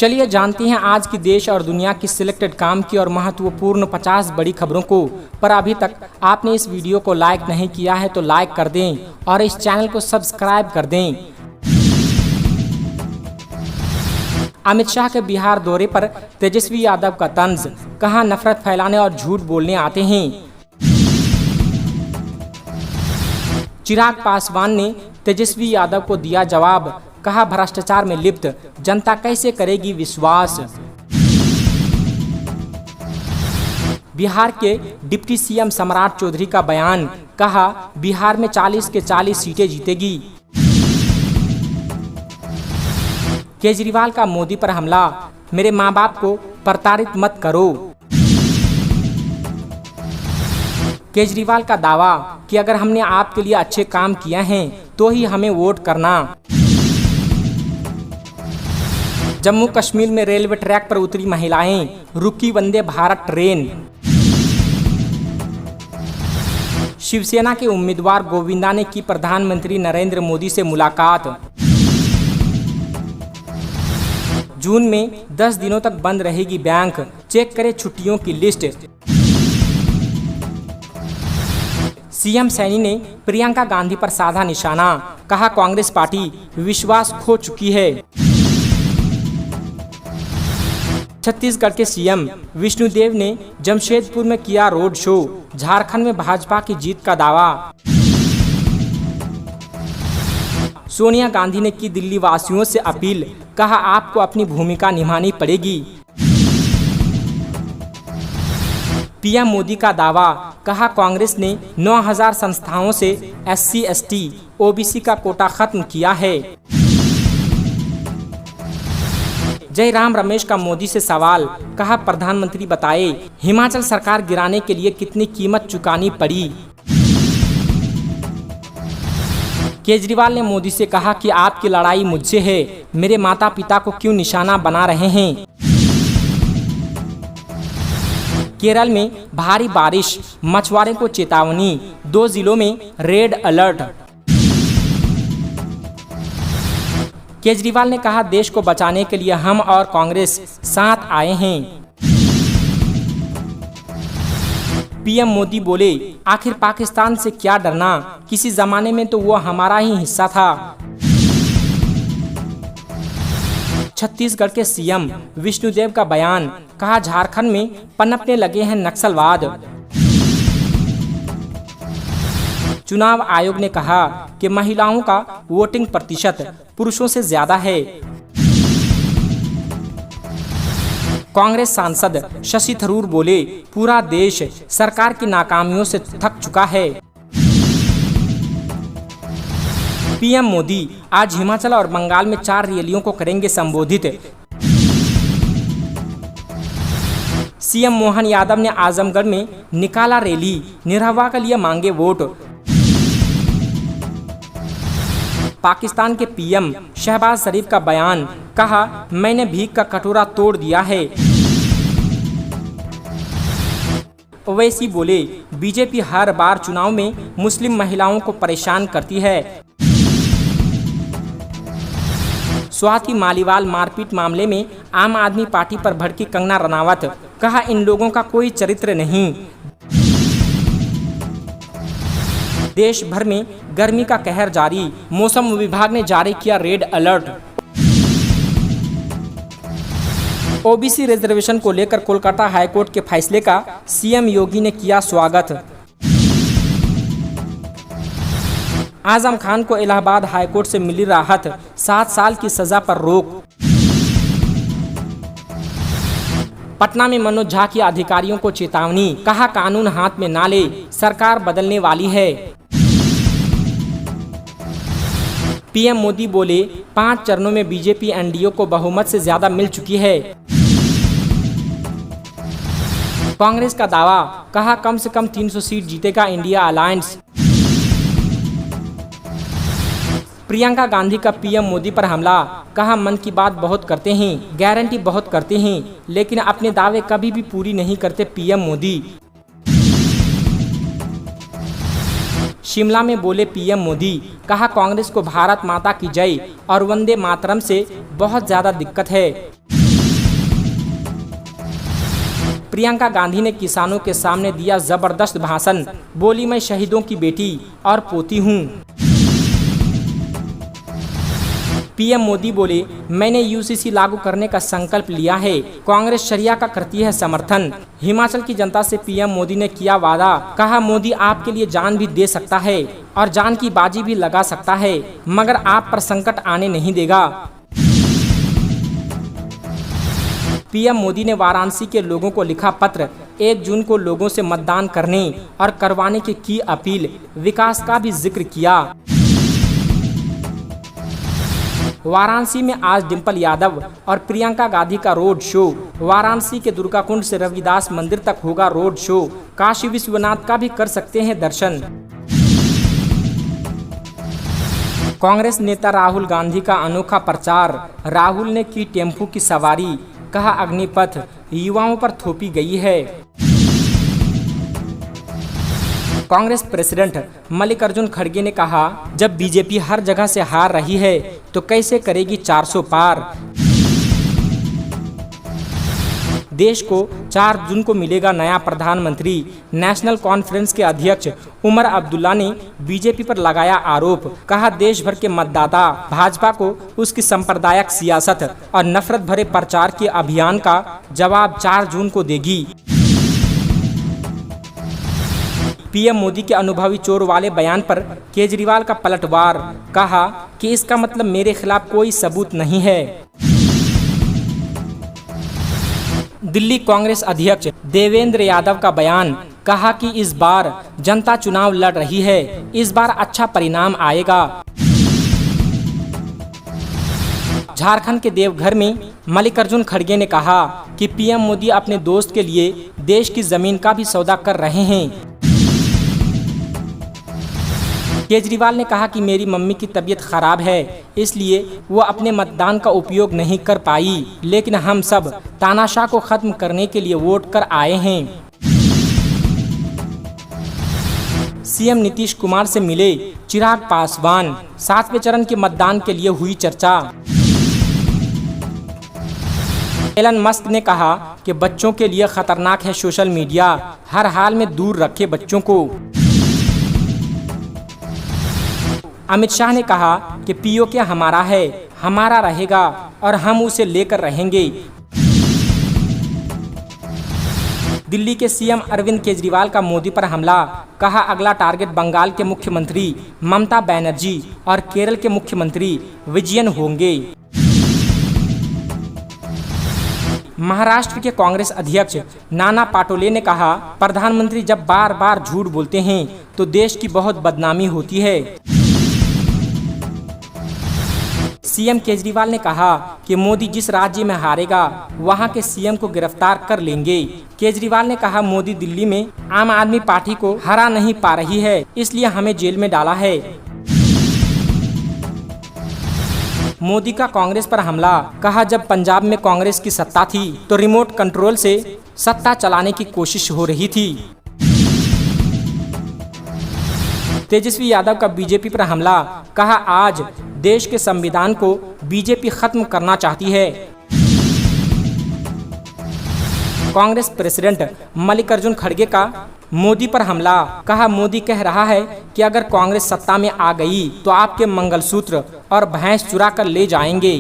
चलिए जानते हैं आज की देश और दुनिया की सिलेक्टेड काम की और महत्वपूर्ण 50 बड़ी खबरों को। पर अभी तक आपने इस वीडियो को लाइक नहीं किया है तो लाइक कर दें और इस चैनल को सब्सक्राइब कर दें। अमित शाह के बिहार दौरे पर तेजस्वी यादव का तंज, कहां नफरत फैलाने और झूठ बोलने आते हैं। चिराग पासवान ने तेजस्वी यादव को दिया जवाब, कहा भ्रष्टाचार में लिप्त जनता कैसे करेगी विश्वास। बिहार के डिप्टी सीएम सम्राट चौधरी का बयान, कहा बिहार में 40 के 40 सीटें जीतेगी। केजरीवाल का मोदी पर हमला, मेरे मां बाप को प्रताड़ित मत करो। केजरीवाल का दावा कि अगर हमने आपके लिए अच्छे काम किए हैं तो ही हमें वोट करना। जम्मू कश्मीर में रेलवे ट्रैक पर उतरी महिलाएं, रुकी वंदे भारत ट्रेन। शिवसेना के उम्मीदवार गोविंदा ने की प्रधानमंत्री नरेंद्र मोदी से मुलाकात। जून में 10 दिनों तक बंद रहेगी बैंक, चेक करें छुट्टियों की लिस्ट। सीएम सैनी ने प्रियंका गांधी पर साधा निशाना, कहा कांग्रेस पार्टी विश्वास खो चुकी है। छत्तीसगढ़ के सीएम विष्णुदेव ने जमशेदपुर में किया रोड शो, झारखंड में भाजपा की जीत का दावा। सोनिया गांधी ने की दिल्ली वासियों से अपील, कहा आपको अपनी भूमिका निभानी पड़ेगी। पीएम मोदी का दावा, कहा कांग्रेस ने 9000 संस्थाओं से SC, ST, OBC का कोटा खत्म किया है। जयराम रमेश का मोदी से सवाल, कहा प्रधानमंत्री बताए हिमाचल सरकार गिराने के लिए कितनी कीमत चुकानी पड़ी। केजरीवाल ने मोदी से कहा कि आपकी लड़ाई मुझसे है, मेरे माता पिता को क्यों निशाना बना रहे हैं। केरल में भारी बारिश, मछुआरों को चेतावनी, 2 जिलों में रेड अलर्ट। केजरीवाल ने कहा देश को बचाने के लिए हम और कांग्रेस साथ आए हैं। पीएम मोदी बोले आखिर पाकिस्तान से क्या डरना, किसी जमाने में तो वो हमारा ही हिस्सा था। छत्तीसगढ़ के सीएम विष्णुदेव का बयान, कहा झारखंड में पनपने लगे हैं नक्सलवाद। चुनाव आयोग ने कहा कि महिलाओं का वोटिंग प्रतिशत पुरुषों से ज्यादा है। कांग्रेस सांसद शशि थरूर बोले पूरा देश सरकार की नाकामियों से थक चुका है। पीएम मोदी आज हिमाचल और बंगाल में 4 रैलियों को करेंगे संबोधित। सीएम मोहन यादव ने आजमगढ़ में निकाला रैली, निरहुआ के लिए मांगे वोट। पाकिस्तान के पीएम शहबाज शरीफ का बयान, कहा मैंने भीख का कटोरा तोड़ दिया है। ओवैसी बोले बीजेपी हर बार चुनाव में मुस्लिम महिलाओं को परेशान करती है। स्वाति मालीवाल मारपीट मामले में आम आदमी पार्टी पर भड़की कंगना रनावत, कहा इन लोगों का कोई चरित्र नहीं। देश भर में गर्मी का कहर जारी, मौसम विभाग ने जारी किया रेड अलर्ट। ओबीसी रिजर्वेशन को लेकर कोलकाता हाईकोर्ट के फैसले का सीएम योगी ने किया स्वागत। आजम खान को इलाहाबाद हाईकोर्ट से मिली राहत, 7 साल की सजा पर रोक। पटना में मनोज झा की अधिकारियों को चेतावनी, कहा कानून हाथ में ना ले, सरकार बदलने वाली है। पीएम मोदी बोले 5 चरणों में बीजेपी एनडीए को बहुमत से ज्यादा मिल चुकी है। कांग्रेस का दावा, कहा कम से कम 300 सीट जीतेगा इंडिया अलायंस। प्रियंका गांधी का पीएम मोदी पर हमला, कहा मन की बात बहुत करते हैं, गारंटी बहुत करते हैं, लेकिन अपने दावे कभी भी पूरी नहीं करते पीएम मोदी। शिमला में बोले पीएम मोदी, कहा कांग्रेस को भारत माता की जय और वंदे मातरम से बहुत ज्यादा दिक्कत है। प्रियंका गांधी ने किसानों के सामने दिया जबरदस्त भाषण, बोली मैं शहीदों की बेटी और पोती हूँ। पीएम मोदी बोले मैंने यूसीसी लागू करने का संकल्प लिया है, कांग्रेस शरिया का करती है समर्थन। हिमाचल की जनता से पीएम मोदी ने किया वादा, कहा मोदी आपके लिए जान भी दे सकता है और जान की बाजी भी लगा सकता है, मगर आप पर संकट आने नहीं देगा। पीएम मोदी ने वाराणसी के लोगों को लिखा पत्र, 1 जून को लोगों से मतदान करने और करवाने की अपील, विकास का भी जिक्र किया। वाराणसी में आज डिंपल यादव और प्रियंका गांधी का रोड शो। वाराणसी के दुर्गाकुंड से रविदास मंदिर तक होगा रोड शो। काशी विश्वनाथ का भी कर सकते हैं दर्शन। कांग्रेस नेता राहुल गांधी का अनोखा प्रचार, राहुल ने की टेम्पो की सवारी, कहा अग्निपथ युवाओं पर थोपी गई है। कांग्रेस प्रेसिडेंट मल्लिकार्जुन खड़गे ने कहा जब बीजेपी हर जगह से हार रही है तो कैसे करेगी 400 पार। देश को 4 जून को मिलेगा नया प्रधानमंत्री। नेशनल कॉन्फ्रेंस के अध्यक्ष उमर अब्दुल्ला ने बीजेपी पर लगाया आरोप, कहा देश भर के मतदाता भाजपा को उसकी सांप्रदायिक सियासत और नफरत भरे प्रचार के अभियान का जवाब 4 जून को देगी। पीएम मोदी के अनुभवी चोर वाले बयान पर केजरीवाल का पलटवार, कहा कि इसका मतलब मेरे खिलाफ कोई सबूत नहीं है। दिल्ली कांग्रेस अध्यक्ष देवेंद्र यादव का बयान, कहा कि इस बार जनता चुनाव लड़ रही है, इस बार अच्छा परिणाम आएगा। झारखंड के देवघर में मल्लिकार्जुन खड़गे ने कहा कि पीएम मोदी अपने दोस्त के लिए देश की जमीन का भी सौदा कर रहे हैं। केजरीवाल ने कहा कि मेरी मम्मी की तबीयत खराब है, इसलिए वो अपने मतदान का उपयोग नहीं कर पाई, लेकिन हम सब तानाशाह को खत्म करने के लिए वोट कर आए हैं। सीएम नीतीश कुमार से मिले चिराग पासवान, 7वें चरण के मतदान के लिए हुई चर्चा। एलन मस्क ने कहा कि बच्चों के लिए खतरनाक है सोशल मीडिया, हर हाल में दूर रखे बच्चों को। अमित शाह ने कहा कि पीओके हमारा है, हमारा रहेगा और हम उसे लेकर रहेंगे। दिल्ली के सीएम अरविंद केजरीवाल का मोदी पर हमला, कहा अगला टारगेट बंगाल के मुख्यमंत्री ममता बनर्जी और केरल के मुख्यमंत्री विजयन होंगे। महाराष्ट्र के कांग्रेस अध्यक्ष नाना पाटोले ने कहा प्रधानमंत्री जब बार बार झूठ बोलते हैं तो देश की बहुत बदनामी होती है। सीएम केजरीवाल ने कहा कि मोदी जिस राज्य में हारेगा वहां के सीएम को गिरफ्तार कर लेंगे। केजरीवाल ने कहा मोदी दिल्ली में आम आदमी पार्टी को हरा नहीं पा रही है, इसलिए हमें जेल में डाला है। मोदी का कांग्रेस पर हमला, कहा जब पंजाब में कांग्रेस की सत्ता थी तो रिमोट कंट्रोल से सत्ता चलाने की कोशिश हो रही थी। तेजस्वी यादव का बीजेपी पर हमला, कहा आज देश के संविधान को बीजेपी खत्म करना चाहती है। कांग्रेस प्रेसिडेंट मल्लिकार्जुन खड़गे का मोदी पर हमला, कहा मोदी कह रहा है कि अगर कांग्रेस सत्ता में आ गई तो आपके मंगलसूत्र और भैंस चुरा कर ले जाएंगे।